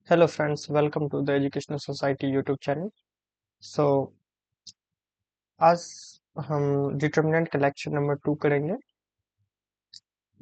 Hello friends, welcome to the Educational Society YouTube channel. So आज हम determinant का lecture number 2 करेंगे।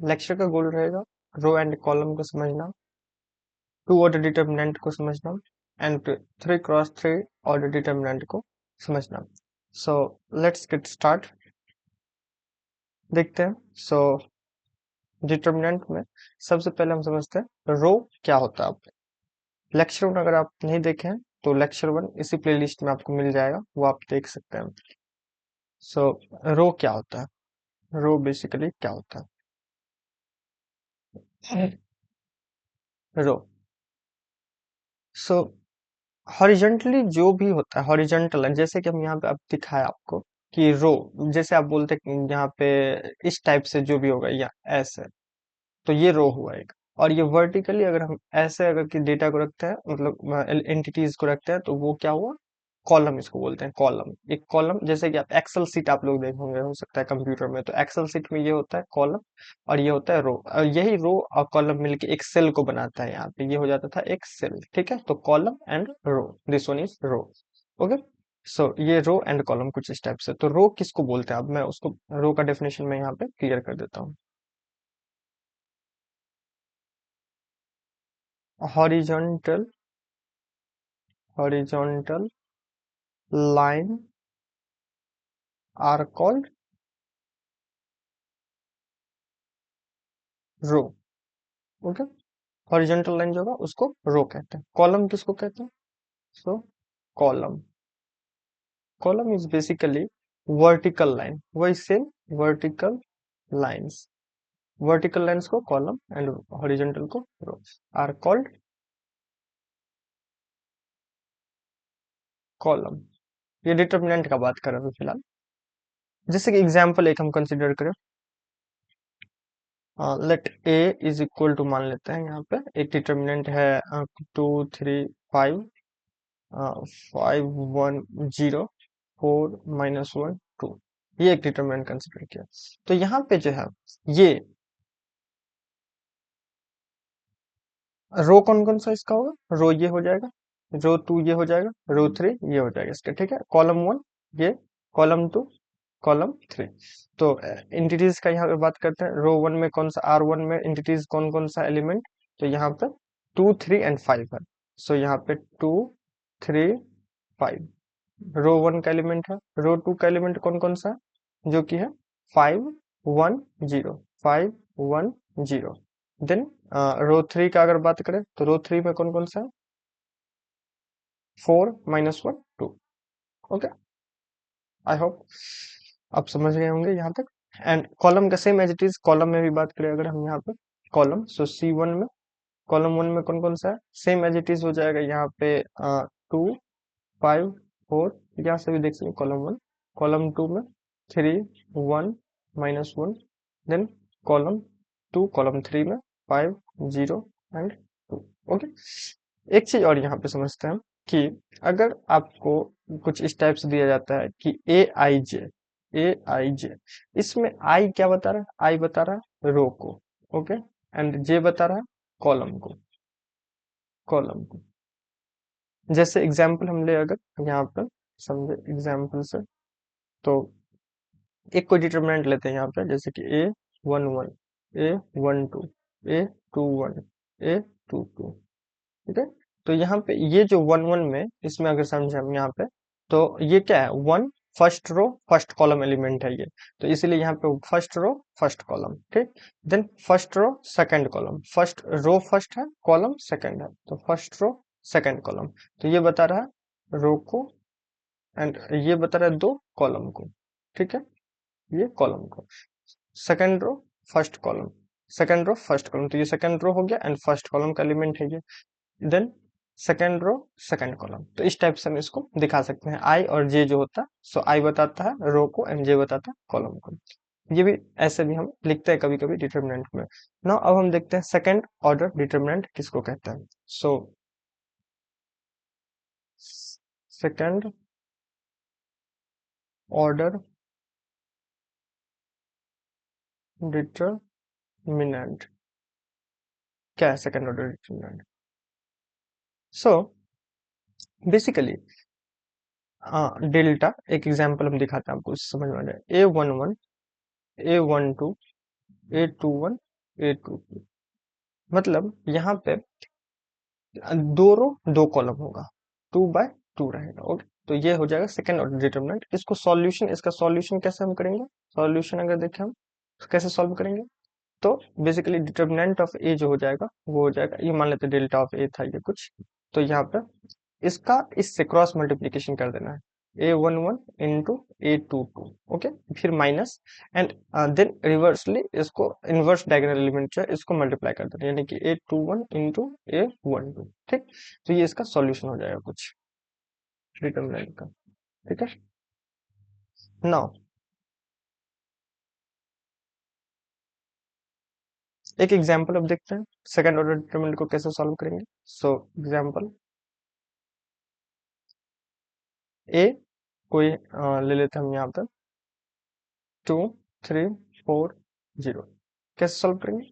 Lecture का गोल रहेगा रो एंड कॉलम को समझना, टू ऑर्डर डिटर्मिनेंट को समझना एंड 3x3 ऑर्डर डिटर्मिनेंट को समझना। So let's get start. देखते हैं। सो डिटर्मिनेंट में सबसे पहले हम समझते हैं रो क्या होता है। लेक्चर 1 अगर आप नहीं देखे हैं तो लेक्चर 1 इसी प्लेलिस्ट में आपको मिल जाएगा, वो आप देख सकते हैं। सो रो क्या होता है, रो बेसिकली क्या होता है। रो सो हॉरिजॉन्टली जो भी होता है हॉरिजॉन्टल, जैसे कि हम यहाँ पे अब दिखाया आपको कि रो, जैसे आप बोलते हैं कि यहाँ पे इस टाइप से जो भी होगा या ऐसे, तो ये रो हुआ एक। और ये वर्टिकली अगर हम ऐसे अगर कि डेटा को रखते हैं, मतलब एंटिटीज को रखते हैं, तो वो क्या हुआ, कॉलम इसको बोलते हैं। कॉलम, एक कॉलम, जैसे कि आप एक्सेल सीट आप लोग देखे होंगे हो सकता है कंप्यूटर में, तो एक्सेल सीट में ये होता है कॉलम और ये होता है रो, और यही रो और कॉलम मिलके एक सेल को बनाता है। यहाँ पे ये हो जाता था एक सेल, ठीक है। तो column and row, this one is row. Okay. So ये रो एंड कॉलम कुछ इस टाइप से। तो रो किसको बोलते हैं, अब मैं उसको रो का डेफिनेशन में यहाँ पे क्लियर कर देता हूँ। Horizontal, horizontal line are called row. Okay. Horizontal line जो होगा उसको रो कहते हैं। कॉलम किसको कहते हैं? So column, column is basically vertical line, वही same vertical lines. Vertical lines को कॉलम एंड हॉरिजॉन्टल को रो आर कॉल्ड कॉलम। ये डिटर्मिनेंट का बात कर रहे हैं फिलहाल। जैसे कि एग्जांपल एक हम कंसीडर करें, let A is equal to, मान लेते हैं यहाँ पे एक डिटर्मिनेंट है 2 3 5 5 1 0 4 - 1 2, ये एक डिटर्मिनेंट कंसिडर किया। तो यहाँ पे जो है ये रो कौन कौन सा इसका होगा, रो ये हो जाएगा, रो 2 ये हो जाएगा, रो 3 ये हो जाएगा इसका, ठीक है। कॉलम 1 ये, कॉलम 2, कॉलम 3। तो एंटिटीज का यहाँ पे बात करते हैं। रो 1 में कौन सा, R1 में एंटिटीज कौन कौन सा एलिमेंट, तो यहाँ पे 2 3 एंड 5 है। सो यहाँ पे 2 3 5 रो 1 का एलिमेंट है। रो 2 का एलिमेंट कौन कौन सा है, जो कि है 5 1 0 5 1 0। देन रो 3 का अगर बात करें तो रो 3 में कौन कौन सा है, 4 - 1 2। ओके, आई होप आप समझ गए होंगे यहाँ तक। एंड कॉलम का same as it is, column में भी बात करें अगर हम यहाँ पे कॉलम, सो C1 में, कॉलम 1 में कौन कौन सा है, सेम एज इट इज हो जाएगा यहाँ पे 2 5 4, यहाँ से भी देख सकते कॉलम 1, कॉलम 2 में 3 1 - 1, देन कॉलम 2, कॉलम 3 में 5 0 एंड 2। ओके। एक चीज और यहाँ पे समझते हैं कि अगर आपको कुछ इस टाइप से दिया जाता है कि ए आई जे, इसमें आई क्या बता रहा है, आई बता रहा है रो को, ओके, एंड जे बता रहा है कॉलम को, कॉलम को। जैसे एग्जाम्पल हम ले अगर यहाँ पर समझे एग्जाम्पल से, तो एक कोई डिटरमिनेंट लेते हैं यहाँ पे, जैसे कि A11, A12, A21, A22, ठीक है। तो यहाँ पे ये जो 1 1 में, इसमें अगर समझे हम यहाँ पे, तो ये क्या है, 1 first row first column element है ये, तो इसीलिए यहाँ पे फर्स्ट रो फर्स्ट कॉलम, ठीक। Then first row second column, first row first है, कॉलम सेकंड है, तो फर्स्ट रो सेकंड कॉलम। तो ये बता रहा है रो को, एंड ये बता रहा है दो कॉलम को, ठीक है, ये कॉलम को। Second row first column, second row first column, तो ये सेकंड रो हो गया एंड फर्स्ट कॉलम का एलिमेंट है ये। Then second row second column, तो इस टाइप से हम इसको दिखा सकते हैं। आई और जे जो होता है, सो आई बताता है रो को एंड जे बताता है कॉलम को। ये भी ऐसे भी हम लिखते हैं कभी कभी डिटरमिनेंट में। नाउ अब हम देखते हैं सेकंड ऑर्डर डिटरमिनेंट किसको कहते हैं। सो सेकंड ऑर्डर डिटरमिनेंट क्या है, second order determinant? So basically delta एक एग्जांपल हम दिखाते हैं आपको समझ में आ जाए। A11 A12 A21 A22 मतलब यहाँ पे दो रो दो कॉलम होगा, 2 by 2 रहेगा। ओके, तो ये हो जाएगा सेकंड ऑर्डर डिटरमिनेंट। इसको सॉल्यूशन, इसका सॉल्यूशन कैसे हम करेंगे? सॉल्यूशन अगर देखें हम तो कैसे सॉल्व करेंगे, तो बेसिकली डिटरमिनेंट ऑफ ए जो हो जाएगा वो हो जाएगा, ये मान लेते डेल्टा ऑफ ए था ये कुछ, तो यहाँ पे इसका इससे क्रॉस मल्टीप्लीकेशन कर देना है, A11 इंटू A22। ओके, फिर माइनस एंड देन रिवर्सली इसको इनवर्स डायगोनल एलिमेंट जो है इसको मल्टीप्लाई कर देना है, यानी कि A21 इंटू A12। ठीक, तो ये इसका सॉल्यूशन हो जाएगा कुछ डिटरमिनेंट का। ठीक है, नाउ एक एग्जांपल अब देखते हैं सेकंड ऑर्डर डिटरमिनेंट को कैसे सॉल्व करेंगे। सो एग्जांपल ए कोई ले लेते हैं हम यहाँ पर 2 3 4 0। कैसे सॉल्व करेंगे?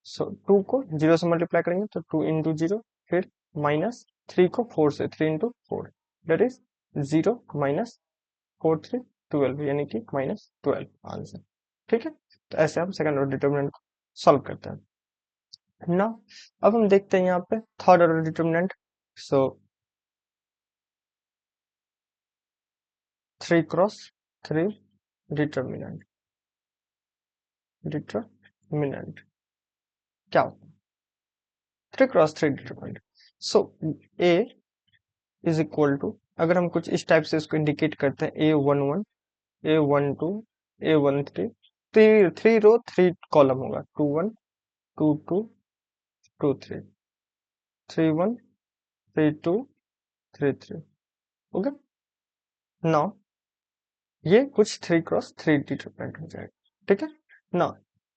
सो 2 को 0 से मल्टीप्लाई करेंगे तो 2 इंटू 0, फिर माइनस 3 को 4 से, 3 इंटू 4 दैट इज 0 माइनस 4 3 12, यानी कि -12 आंसर। ठीक है, तो ऐसे हम सेकंड ऑर्डर डिटरमिनेंट को सॉल्व करते हैं ना। अब हम देखते हैं यहाँ पे third order determinant. So 3 cross 3 determinant, determinant क्या होता है? 3 cross 3 determinant. So A is equal to, अगर हम कुछ इस टाइप से इसको इंडिकेट करते हैं, A11 A12 A13, three row three column होगा, 21 22 23 31 32 33। ओके, नाउ ये कुछ 3 क्रॉस 3 डिटरमिनेंट हो जाएगा। ठीक है, नाउ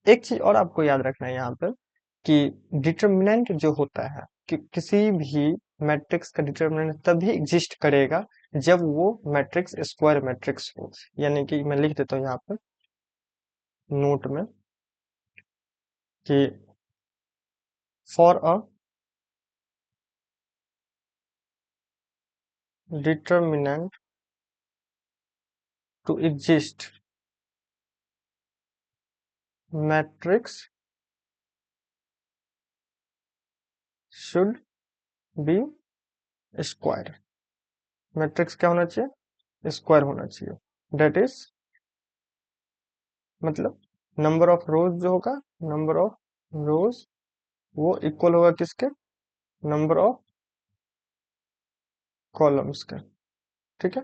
एक चीज और आपको याद रखना है यहाँ पर कि डिटरमिनेंट जो होता है कि किसी भी मैट्रिक्स का डिटरमिनेंट तभी एग्जिस्ट करेगा जब वो मैट्रिक्स स्क्वायर मैट्रिक्स हो। यानी कि मैं लिख देता हूँ यहाँ पर नोट में कि for a determinant to exist matrix should be square. Matrix क्या होना चाहिए? स्क्वायर होना चाहिए। दैट इज मतलब नंबर ऑफ रोज जो होगा, नंबर ऑफ रोज वो इक्वल होगा किसके? नंबर ऑफ कॉलम्स के। ठीक है,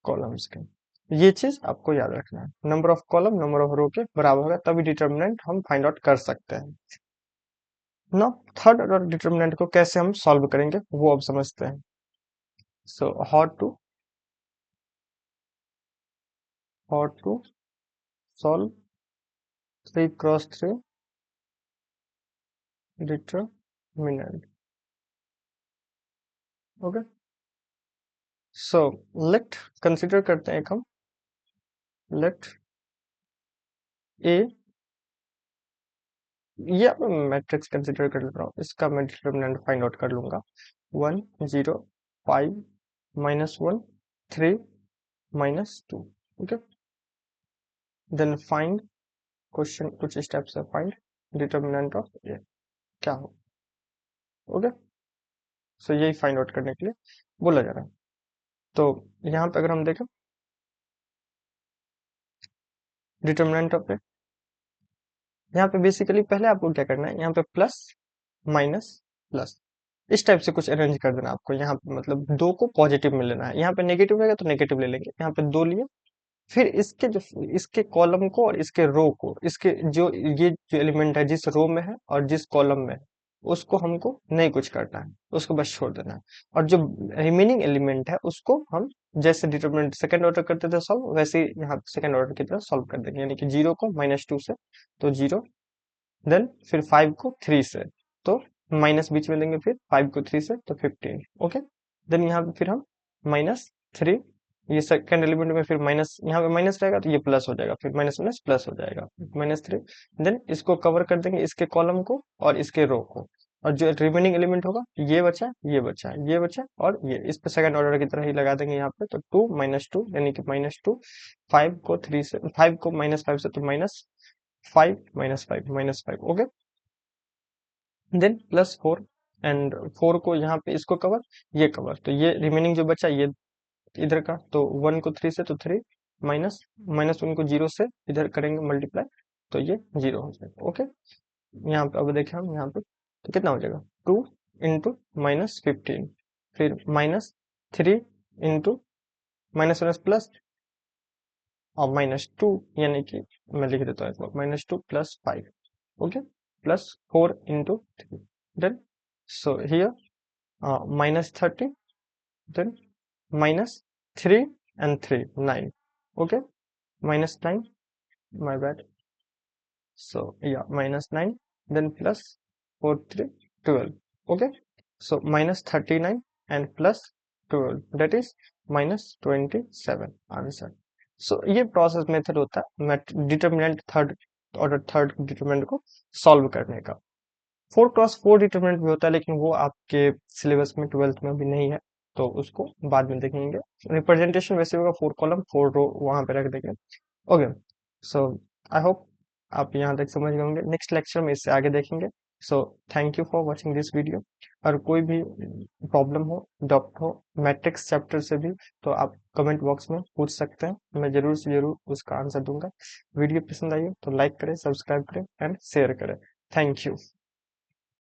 कॉलम्स के, ये चीज आपको याद रखना है, number of column number of row के बराबर होगा तभी डिटरमिनेंट हम फाइंड आउट कर सकते हैं ना। थर्ड ऑर्डर डिटरमिनेंट को कैसे हम सॉल्व करेंगे वो अब समझते हैं। So how to solve 3 cross 3 determinant. Okay, so let consider करते हैं एक हम, लेट ए, ये मैट्रिक्स कंसिडर कर रहा हूँ, इसका मैं डिटरमिनेंट फाइंड आउट कर लूंगा। 1 0 5 -1 3 -2। ओके, देन फाइंड, क्वेश्चन कुछ स्टेप्स है, फाइंड डिटरमिनेंट ऑफ ए क्या हो। ओके, सो यही फाइंड आउट करने के लिए बोला जा रहा है। तो यहाँ पे अगर हम देखें डिटरमिनेंट ऑफ ए, यहाँ पे बेसिकली पहले आपको क्या करना है, यहाँ पे प्लस माइनस प्लस इस टाइप से कुछ अरेंज कर देना आपको। यहाँ पे मतलब दो को पॉजिटिव में लेना है, यहाँ पे नेगेटिव रहेगा तो नेगेटिव ले लेंगे, यहाँ पे दो लिए, फिर इसके जो इसके कॉलम को और इसके रो को, इसके जो ये जो एलिमेंट है जिस रो में है और जिस कॉलम में है उसको हमको नहीं कुछ करना है, उसको बस छोड़ देना है। और जो रिमेनिंग एलिमेंट है उसको हम जैसे डिटरमिनेंट सेकंड ऑर्डर करते थे सॉल्व, वैसे ही यहाँ सेकंड ऑर्डर की तरह सॉल्व कर देंगे, यानी कि 0 को -2 से तो 0, देन फिर 5 को 3 से तो माइनस बीच में देंगे, फिर 5 को 3 से तो 15। ओके, देन यहाँ पे फिर हम -3, ये सेकंड एलिमेंट में फिर माइनस, यहाँ पे माइनस रहेगा तो ये प्लस हो जाएगा, फिर माइनस माइनस प्लस हो जाएगा -3, देन इसको कवर कर देंगे इसके कॉलम को और इसके रो को, और जो रिमेनिंग एलिमेंट होगा ये बचा, ये बचा, ये बचा और ये, इस पे सेकंड ऑर्डर की तरह ही लगा देंगे यहाँ पे। तो 2 -2 यानी कि -2, 5 को 3 से, 5 को -5 से तो -5 -5 ओके। देन +4 एंड 4 को यहाँ पे इसको कवर, ये कवर, तो ये रिमेनिंग जो बचा ये इधर का, तो 1 को 3 से तो 3 माइनस, -1 को 0 से इधर करेंगे मल्टीप्लाई, तो ये 0 हो जाएगा ओके। यहाँ पे अब देखें हम यहाँ पे तो कितना हो जाएगा 2 इंटू -15, फिर -3 इंटू -1 प्लस और -2 यानी कि मैं लिख देता हूँ -2 + 5 okay, +4 into 3 then so here -30 then -3 and 3 9 okay, -9 my bad, so yeah -9 then +4 3 12 okay, so -39 and +12 that is -27 answer. सो ये प्रोसेस मेथड होता है determinant third order third determinant को सॉल्व करने का। 4x4 डिटरमिनेंट भी होता है लेकिन वो आपके सिलेबस में 12th में अभी नहीं है, तो उसको बाद में देखेंगे। रिप्रेजेंटेशन वैसे होगा 4 कॉलम 4 रो वहां पे रख देंगे ओके। सो आई होप आप यहाँ तक समझ गए होंगे, नेक्स्ट लेक्चर में इससे आगे देखेंगे। So thank you for watching this video. और कोई भी प्रॉब्लम हो, डाउट हो मैट्रिक्स चैप्टर से भी, तो आप कमेंट बॉक्स में पूछ सकते हैं, मैं जरूर से जरूर उसका आंसर दूंगा। वीडियो पसंद आई हो तो लाइक करें, सब्सक्राइब करें एंड शेयर करें। Thank you.